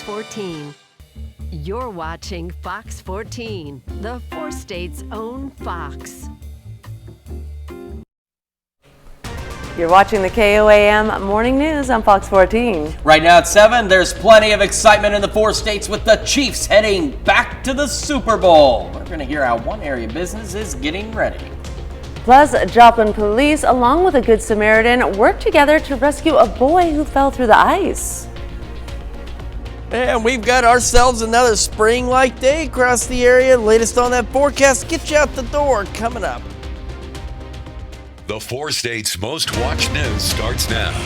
Fox 14. You're watching Fox 14, the four states' own Fox. You're watching the KOAM Morning News on Fox 14. Right now at 7, there's plenty of excitement in the four states with the Chiefs heading back to the Super Bowl. We're going to hear how one area of business is getting ready. Plus, Joplin police, along with a Good Samaritan, worked together to rescue a boy who fell through the ice. And we've got ourselves another spring-like day across the area. Latest on that forecast, get you out the door, coming up. The four states' most watched news starts now.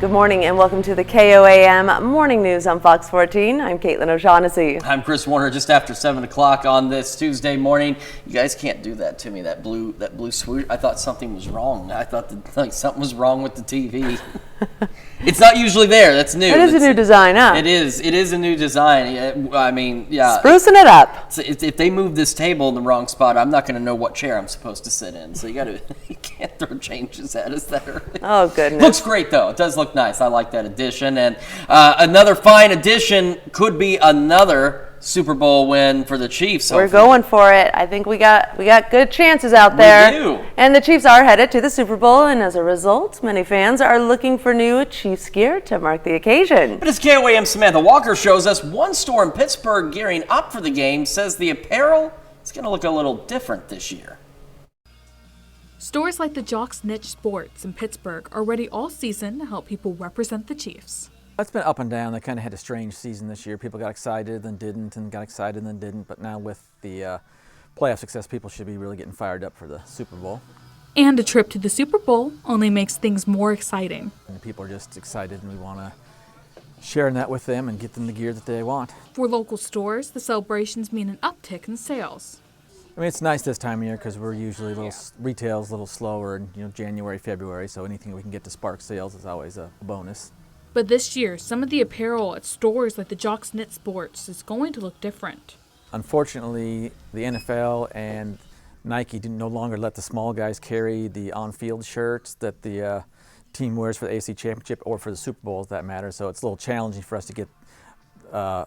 Good morning and welcome to the KOAM Morning News on Fox 14. I'm Caitlin O'Shaughnessy. I'm Chris Warner, just after 7 o'clock on this Tuesday morning. You guys can't do that to me, that blue swoosh. I thought something was wrong. I thought that something was wrong with the TV. It's not usually there. That's new. It is a new design, huh? It is. It is a new design. I mean, yeah. Sprucing it up. So if they move this table in the wrong spot, I'm not going to know what chair I'm supposed to sit in. So you can't throw changes at us that early. Oh, goodness. Looks great, though. It does look nice. I like that addition. And another fine addition could be another Super Bowl win for the Chiefs. We're going for it. I think we got good chances out there. We do. And the Chiefs are headed to the Super Bowl, and as a result, many fans are looking for new Chiefs gear to mark the occasion. But as KOAM Samantha Walker shows us, one store in Pittsburgh gearing up for the game says the apparel is going to look a little different this year. Stores like the Jocks Niche Sports in Pittsburgh are ready all season to help people represent the Chiefs. It's been up and down. They kind of had a strange season this year. People got excited, then didn't, and got excited, then didn't. But now with the playoff success, people should be really getting fired up for the Super Bowl. And a trip to the Super Bowl only makes things more exciting. And people are just excited, and we want to share that with them and get them the gear that they want. For local stores, the celebrations mean an uptick in sales. I mean, it's nice this time of year because we're usually retail's a little slower in January, February. So anything we can get to spark sales is always a bonus. But this year, some of the apparel at stores like the Jocks Knit Sports is going to look different. Unfortunately, the NFL and Nike no longer let the small guys carry the on-field shirts that the team wears for the AFC Championship or for the Super Bowl, if that matters. So it's a little challenging for us to get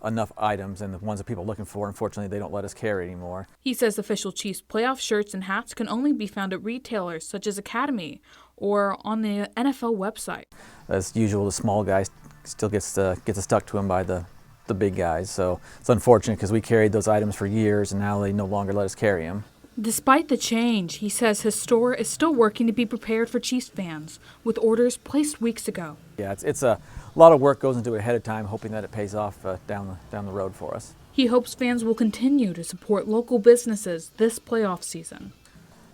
enough items, and the ones that people are looking for, unfortunately, they don't let us carry anymore. He says official Chiefs playoff shirts and hats can only be found at retailers such as Academy or on the NFL website. As usual, the small guys still gets stuck to them by the big guys. So it's unfortunate because we carried those items for years, and now they no longer let us carry them. Despite the change, he says his store is still working to be prepared for Chiefs fans, with orders placed weeks ago. Yeah, it's a lot of work goes into it ahead of time, hoping that it pays off down the road for us. He hopes fans will continue to support local businesses this playoff season.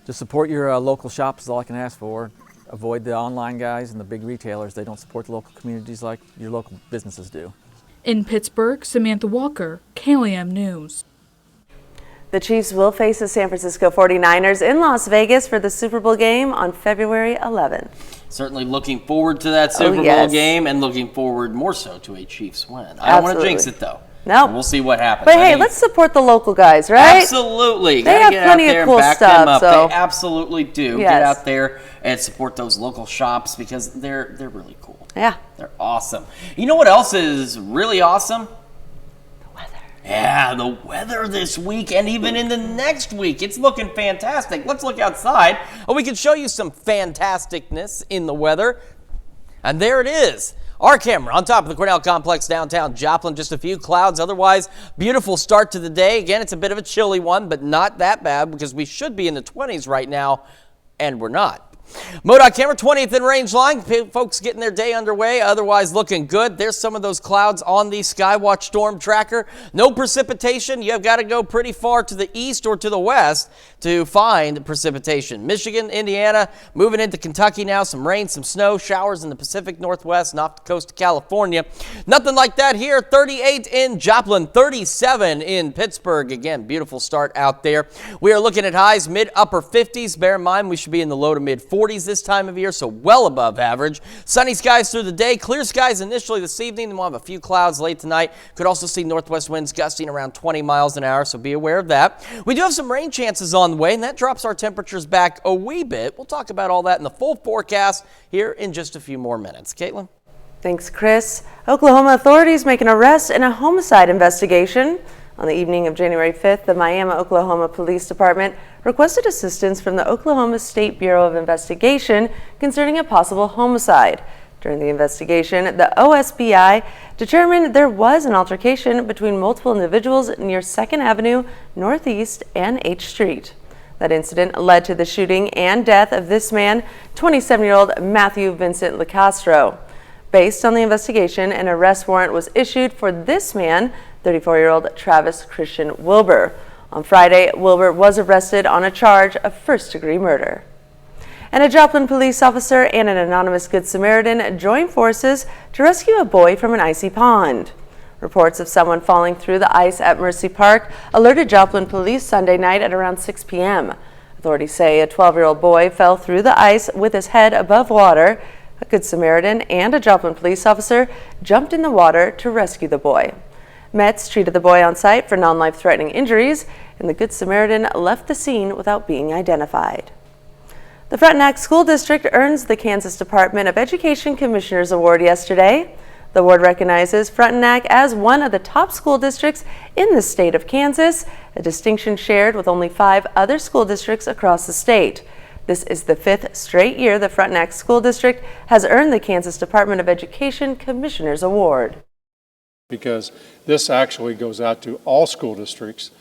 Just support your local shops is all I can ask for. Avoid the online guys and the big retailers. They don't support the local communities like your local businesses do. In Pittsburgh, Samantha Walker, KOAM News. The Chiefs will face the San Francisco 49ers in Las Vegas for the Super Bowl game on February 11th. Certainly looking forward to that Super Bowl game, and looking forward more so to a Chiefs win. I don't want to jinx it, though. No. We'll see what happens. But hey, let's support the local guys, right? Absolutely. They have plenty of cool stuff. So. They absolutely do. Yes. Get out there and support those local shops because they're really cool. Yeah. They're awesome. You know what else is really awesome? Yeah, the weather this week and even in the next week. It's looking fantastic. Let's look outside. We can show you some fantasticness in the weather. And there it is. Our camera on top of the Cornell Complex downtown Joplin. Just a few clouds. Otherwise, beautiful start to the day. Again, it's a bit of a chilly one, but not that bad because we should be in the 20s right now, and we're not. MoDOT camera, 20th and range line. Folks getting their day underway, otherwise looking good. There's some of those clouds on the Skywatch storm tracker. No precipitation. You've got to go pretty far to the east or to the west to find precipitation. Michigan, Indiana, moving into Kentucky now. Some rain, some snow, showers in the Pacific Northwest and off the coast of California. Nothing like that here. 38 in Joplin, 37 in Pittsburgh. Again, beautiful start out there. We are looking at highs mid-upper 50s. Bear in mind, we should be in the low to mid-40s this time of year, so well above average. Sunny skies through the day. Clear skies initially this evening. Then we'll have a few clouds late tonight. Could also see northwest winds gusting around 20 miles an hour, so be aware of that. We do have some rain chances on the way, and that drops our temperatures back a wee bit. We'll talk about all that in the full forecast here in just a few more minutes. Caitlin? Thanks, Chris. Oklahoma authorities make an arrest in a homicide investigation. On the evening of January 5th, the Miami, Oklahoma Police Department requested assistance from the Oklahoma State Bureau of Investigation concerning a possible homicide. During the investigation, the OSBI determined there was an altercation between multiple individuals near 2nd Avenue Northeast and H Street. That incident led to the shooting and death of this man, 27-year-old Matthew Vincent LaCastro. Based on the investigation, an arrest warrant was issued for this man, 34-year-old Travis Christian Wilbur. On Friday, Wilbur was arrested on a charge of first-degree murder. And a Joplin police officer and an anonymous Good Samaritan joined forces to rescue a boy from an icy pond. Reports of someone falling through the ice at Mercy Park alerted Joplin police Sunday night at around 6 p.m. Authorities say a 12-year-old boy fell through the ice with his head above water. A Good Samaritan and a Joplin police officer jumped in the water to rescue the boy. Mets treated the boy on site for non-life-threatening injuries, and the Good Samaritan left the scene without being identified. The Frontenac School District earns the Kansas Department of Education Commissioner's Award yesterday. The award recognizes Frontenac as one of the top school districts in the state of Kansas, a distinction shared with only 5 other school districts across the state. This is the 5th straight year the Frontenac School District has earned the Kansas Department of Education Commissioner's Award. Because this actually goes out to all school districts,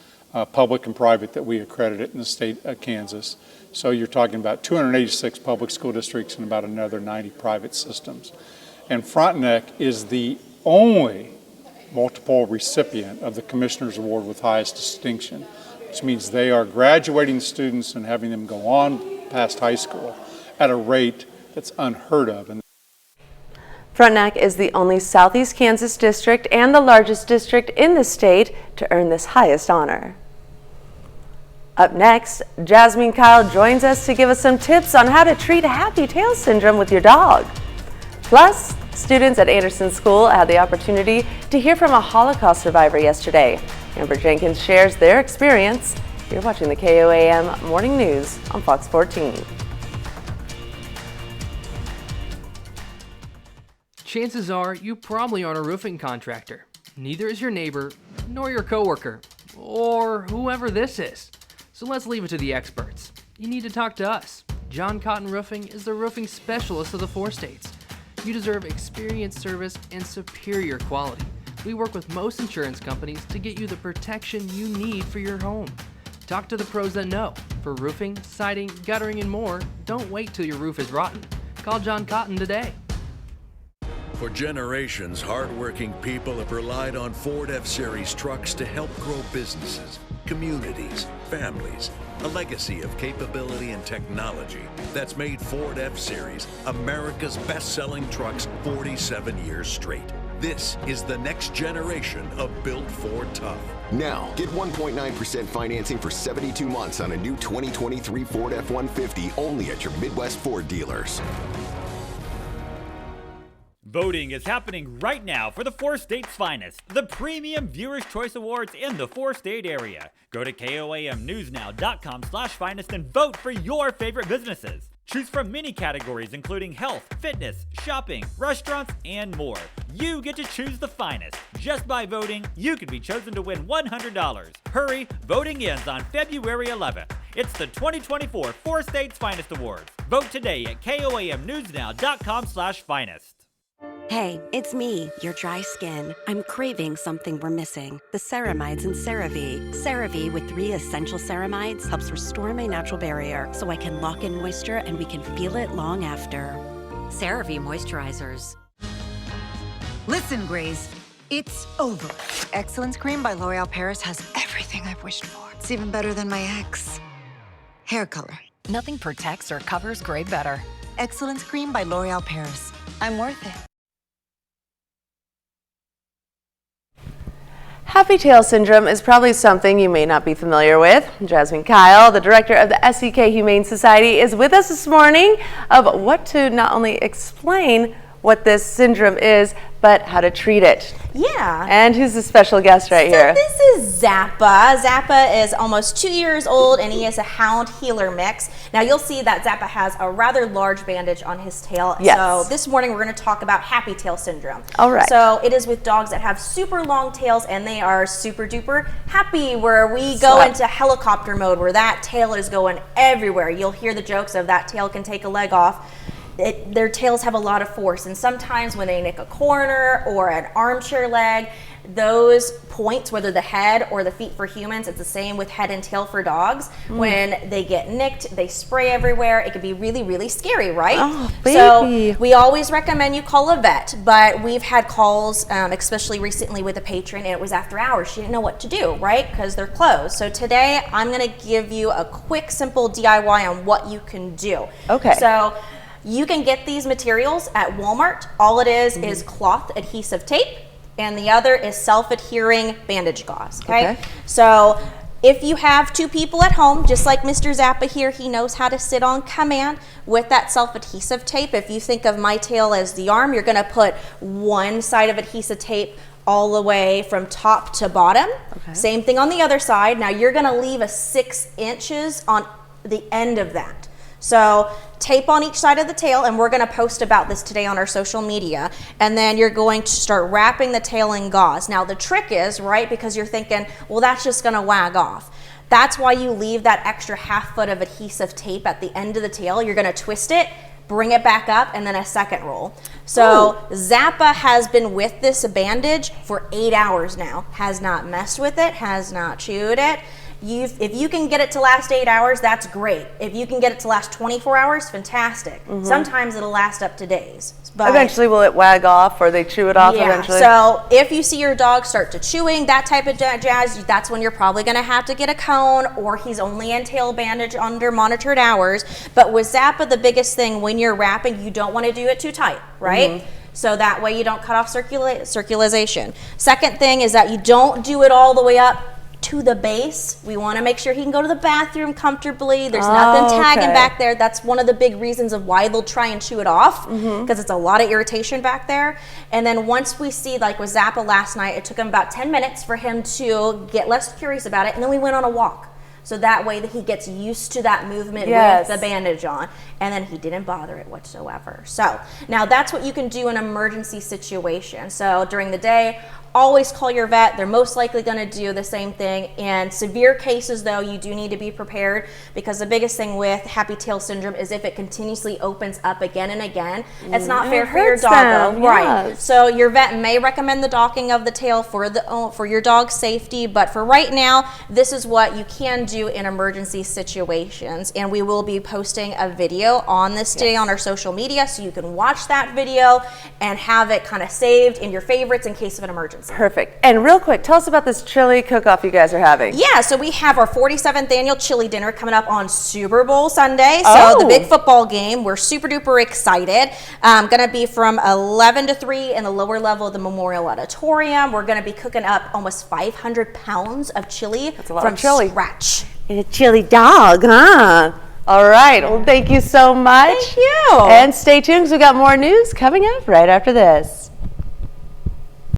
public and private, that we accredit in the state of Kansas. So you're talking about 286 public school districts and about another 90 private systems. And Frontenac is the only multiple recipient of the Commissioner's Award with highest distinction, which means they are graduating students and having them go on past high school at a rate that's unheard of. Frontenac is the only Southeast Kansas district and the largest district in the state to earn this highest honor. Up next, Jasmine Kyle joins us to give us some tips on how to treat happy tail syndrome with your dog. Plus, students at Anderson School had the opportunity to hear from a Holocaust survivor yesterday. Amber Jenkins shares their experience. You're watching the KOAM Morning News on Fox 14. Chances are you probably aren't a roofing contractor. Neither is your neighbor, nor your coworker, or whoever this is. So let's leave it to the experts. You need to talk to us. John Cotton Roofing is the roofing specialist of the 4 states. You deserve experienced service and superior quality. We work with most insurance companies to get you the protection you need for your home. Talk to the pros that know. For roofing, siding, guttering, and more, don't wait till your roof is rotten. Call John Cotton today. For generations, hardworking people have relied on Ford F-Series trucks to help grow businesses, communities, families. A legacy of capability and technology that's made Ford F-Series America's best-selling trucks 47 years straight. This is the next generation of Built Ford Tough. Now, get 1.9% financing for 72 months on a new 2023 Ford F-150 only at your Midwest Ford dealers. Voting is happening right now for the 4 states' finest, the premium Viewers' Choice Awards in the 4-state area. Go to KOAMnewsnow.com/finest and vote for your favorite businesses. Choose from many categories including health, fitness, shopping, restaurants, and more. You get to choose the finest. Just by voting, you could be chosen to win $100. Hurry, voting ends on February 11th. It's the 2024 4 States Finest Awards. Vote today at KOAMnewsnow.com/finest. Hey, it's me, your dry skin. I'm craving something we're missing. The ceramides in CeraVe. CeraVe with 3 essential ceramides helps restore my natural barrier so I can lock in moisture and we can feel it long after. CeraVe moisturizers. Listen, Grace, it's over. Excellence Cream by L'Oreal Paris has everything I've wished for. It's even better than my ex. Hair color. Nothing protects or covers gray better. Excellence Cream by L'Oreal Paris. I'm worth it. Happy tail syndrome is probably something you may not be familiar with. Jasmine Kyle, the director of the SEK Humane Society, is with us this morning of what to not only explain, what this syndrome is, but how to treat it. Yeah. And who's the special guest right here? This is Zappa. Zappa is almost 2 years old, and he is a hound healer mix. Now you'll see that Zappa has a rather large bandage on his tail. Yes. So this morning we're going to talk about happy tail syndrome. All right. So it is with dogs that have super long tails, and they are super duper happy, where we go into helicopter mode, where that tail is going everywhere. You'll hear the jokes of that tail can take a leg off. Their tails have a lot of force, and sometimes when they nick a corner or an armchair leg, those points, whether the head or the feet for humans, it's the same with head and tail for dogs. When they get nicked, they spray everywhere. It can be really, really scary, right? Oh, baby. So we always recommend you call a vet, but we've had calls, especially recently with a patron, and it was after hours. She didn't know what to do, right? Because they're closed. So today I'm going to give you a quick, simple DIY on what you can do. Okay. So you can get these materials at Walmart. All it is cloth adhesive tape, and the other is self-adhering bandage gauze, okay? So if you have 2 people at home, just like Mr. Zappa here, he knows how to sit on command with that self-adhesive tape. If you think of my tail as the arm, you're gonna put one side of adhesive tape all the way from top to bottom. Same thing on the other side. Now you're gonna leave a 6 inches on the end of that. So tape on each side of the tail, and we're going to post about this today on our social media. And then you're going to start wrapping the tail in gauze. Now the trick is, right, because you're thinking, well, that's just going to wag off. That's why you leave that extra ½ foot of adhesive tape at the end of the tail. You're going to twist it, bring it back up, and then a second roll. So Zappa has been with this bandage for 8 hours now, has not messed with it, has not chewed it. If you can get it to last 8 hours, that's great. If you can get it to last 24 hours, fantastic. Sometimes it'll last up to days. But eventually, will it wag off, or they chew it off eventually? So if you see your dog start to chewing, that type of jazz, that's when you're probably going to have to get a cone, or he's only in tail bandage under monitored hours. But with Zappa, the biggest thing when you're wrapping, you don't want to do it too tight, right? So that way you don't cut off circulation. Second thing is that you don't do it all the way up to the base. We want to make sure he can go to the bathroom comfortably. There's nothing tagging back there. That's one of the big reasons of why they'll try and chew it off, because it's a lot of irritation back there. And then once we see, like with Zappa last night, it took him about 10 minutes for him to get less curious about it, and then we went on a walk. So that way that he gets used to that movement with the bandage on, and then he didn't bother it whatsoever. So now that's what you can do in an emergency situation. So during the day, always call your vet. They're most likely going to do the same thing. In severe cases, though, you do need to be prepared, because the biggest thing with happy tail syndrome is if it continuously opens up again and again, it's not fair for your dog. Right. So your vet may recommend the docking of the tail for your dog's safety, but for right now, this is what you can do in emergency situations. And we will be posting a video on this today on our social media, so you can watch that video and have it kind of saved in your favorites in case of an emergency. Perfect. And real quick, tell us about this chili cook-off you guys are having. Yeah, so we have our 47th annual chili dinner coming up on Super Bowl Sunday. So the big football game. We're super duper excited. Going to be from 11 to 3 in the lower level of the Memorial Auditorium. We're going to be cooking up almost 500 pounds of chili from scratch. And a chili dog, huh? All right. Well, thank you so much. Thank you. And stay tuned, because we've got more news coming up right after this.